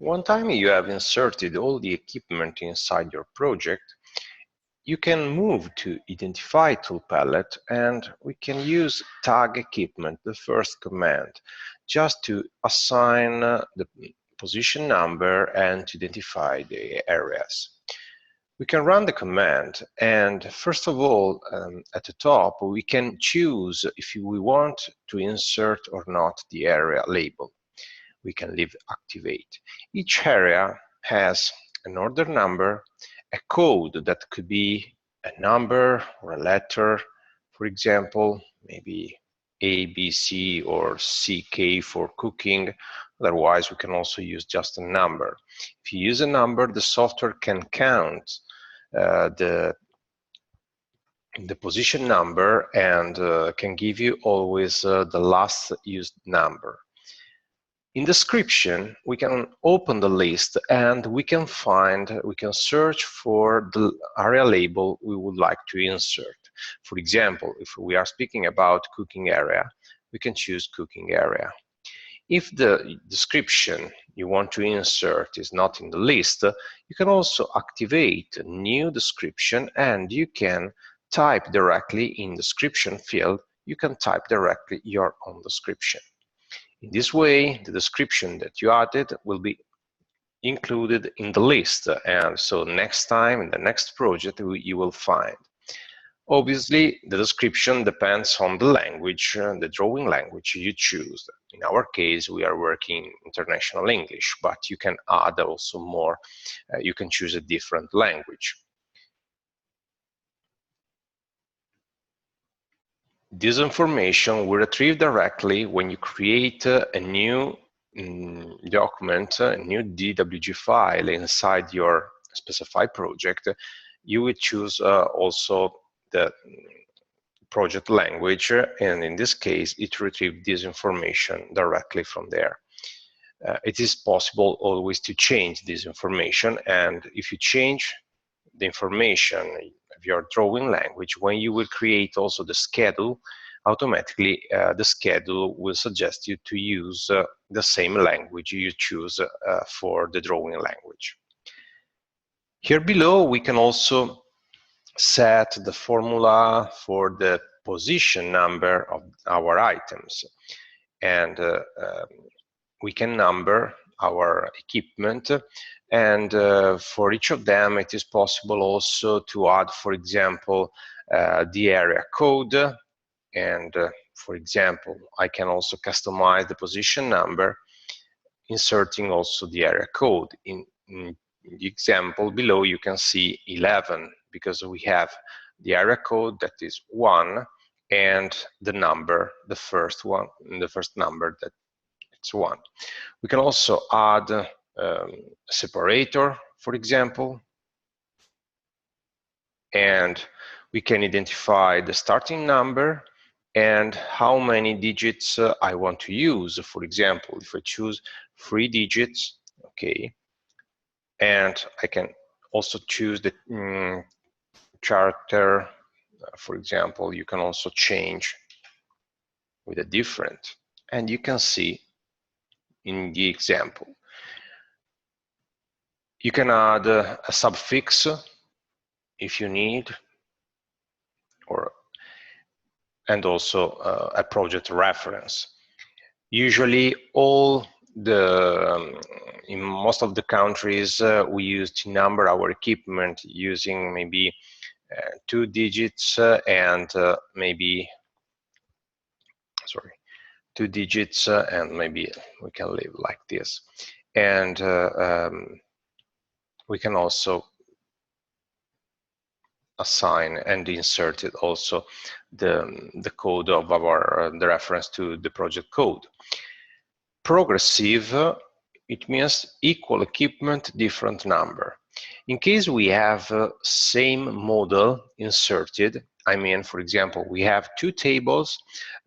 One time you have inserted all the equipment inside your project, you can move to Identify tool palette, and we can use Tag Equipment, the first command, just to assign the position number and to identify the areas. We can run the command, and first of all, at the top, we can choose if we want to insert or not the area label. We can leave activate. Each area has an order number, a code that could be a number or a letter, for example, maybe A, B, C, or CK for cooking. Otherwise, we can also use just a number. If you use a number, the software can count the position number and can give you always the last used number. In description, we can open the list and we can search for the area label we would like to insert. For example, if we are speaking about cooking area, we can choose cooking area. If the description you want to insert is not in the list, you can also activate a new description and you can type directly in description field, you can type directly your own description. In this way, the description that you added will be included in the list, and so next time in the next project you will find. Obviously, the description depends on the language, the drawing language you choose. In our case, we are working international English, but you can add also more, you can choose a different language. This information will retrieve directly when you create a new document, a new DWG file inside your Specifi project. You will choose also the project language, and in this case, it retrieves this information directly from there. It is possible always to change this information, and if you change the information of your drawing language, when you will create also the schedule, automatically the schedule will suggest you to use the same language you choose for the drawing language. Here below, we can also set the formula for the position number of our items, and we can number our equipment, and for each of them it is possible also to add, for example, the area code, and for example, I can also customize the position number, inserting also the area code. In the example below, you can see 11, because we have the area code that is 1, and the number, the first number, that it's 1. We can also add a separator, for example, and we can identify the starting number and how many digits I want to use. For example, if I choose 3 digits, okay, and I can also choose the character. For example, you can also change with a different, and you can see in the example. You can add a suffix if you need, and also a project reference. Usually, in most of the countries, we use to number our equipment using maybe 2 digits and maybe 2 digits, and maybe we can leave like this. And we can also assign and insert it also the code of the reference to the project code. Progressive, it means equal equipment, different number. In case we have same model inserted, I mean, for example, we have 2 tables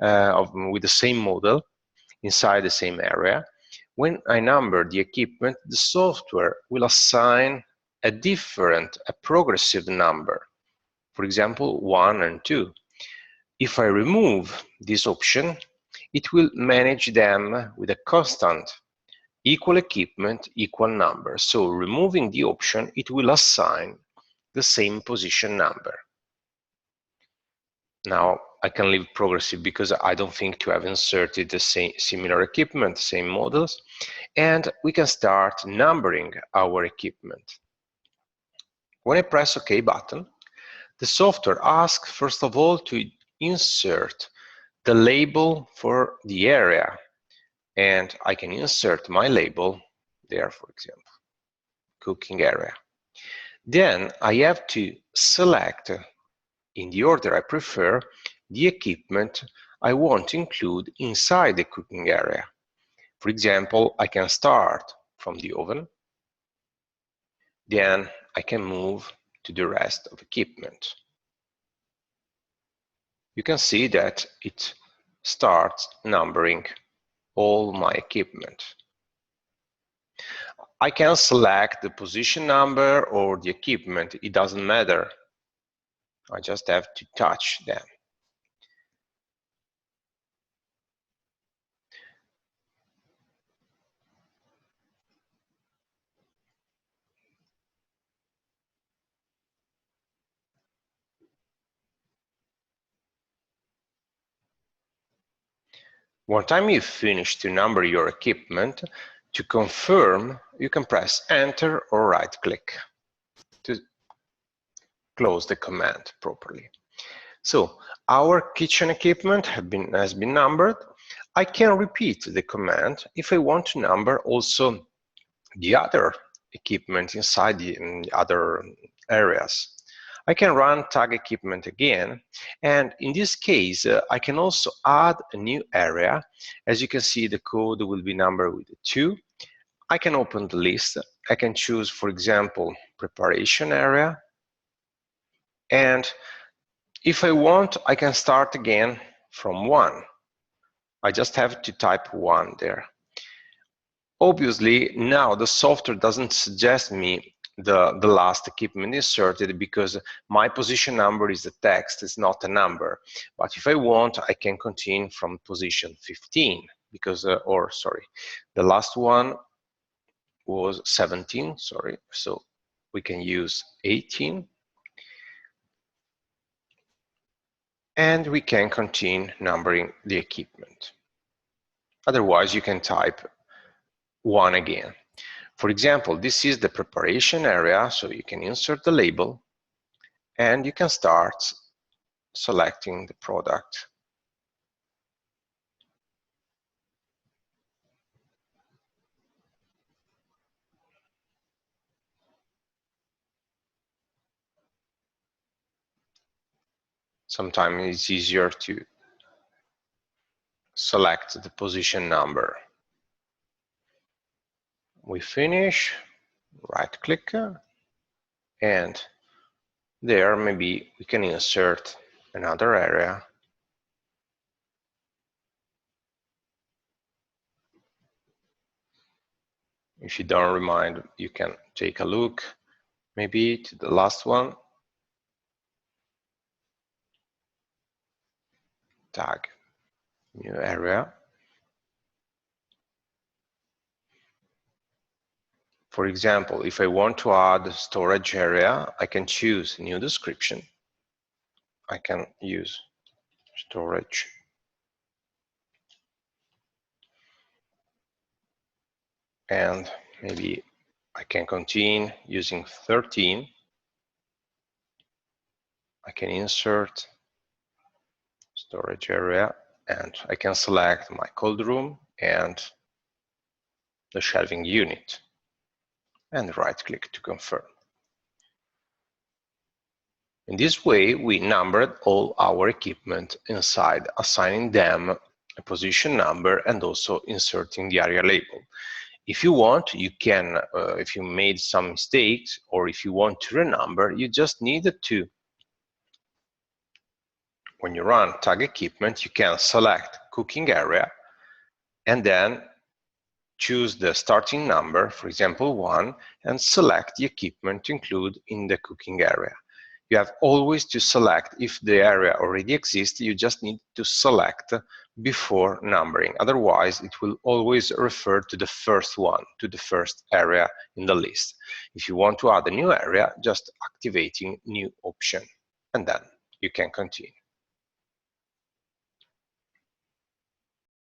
with the same model inside the same area. When I number the equipment, the software will assign a progressive number. For example, 1 and 2. If I remove this option, it will manage them with a constant equal equipment, equal number. So removing the option, it will assign the same position number. Now I can leave progressive because I don't think to have inserted the same similar equipment, same models, and we can start numbering our equipment. When I press OK button, the software asks first of all to insert the label for the area, and I can insert my label there, for example, cooking area. Then I have to select, in the order I prefer, the equipment I want to include inside the cooking area. For example, I can start from the oven, then I can move to the rest of equipment. You can see that it starts numbering all my equipment. I can select the position number or the equipment, it doesn't matter. I just have to touch them. One time you finish to number your equipment, to confirm, you can press Enter or right-click to close the command properly. So our kitchen equipment has been numbered. I can repeat the command if I want to number also the other equipment inside the other areas. I can run tag equipment again, and in this case I can also add a new area. As you can see, the code will be numbered with 2. I can open the list. I can choose, for example, preparation area, and if I want, I can start again from 1. I just have to type 1 there. Obviously, now the software doesn't suggest me the last equipment inserted because my position number is a text, it's not a number. But if I want, I can continue from position 15 because, the last one was 17, sorry, so we can use 18. And we can continue numbering the equipment. Otherwise, you can type 1 again. For example, this is the preparation area, so you can insert the label and you can start selecting the product. Sometimes it's easier to select the position number. We finish, right-click, and there maybe we can insert another area. If you don't remind, you can take a look maybe to the last one. Tag, new area. For example, if I want to add storage area, I can choose new description. I can use storage. And maybe I can continue using 13. I can insert storage area and I can select my cold room and the shelving unit and right-click to confirm. In this way, we numbered all our equipment inside, assigning them a position number and also inserting the area label. If you want, you can, if you made some mistakes or if you want to renumber, you just need to, when you run tag equipment, you can select cooking area and then choose the starting number, for example 1, and select the equipment to include in the cooking area. You have always to select, if the area already exists, you just need to select before numbering. Otherwise, it will always refer to the first one, to the first area in the list. If you want to add a new area, just activating new option, and then you can continue.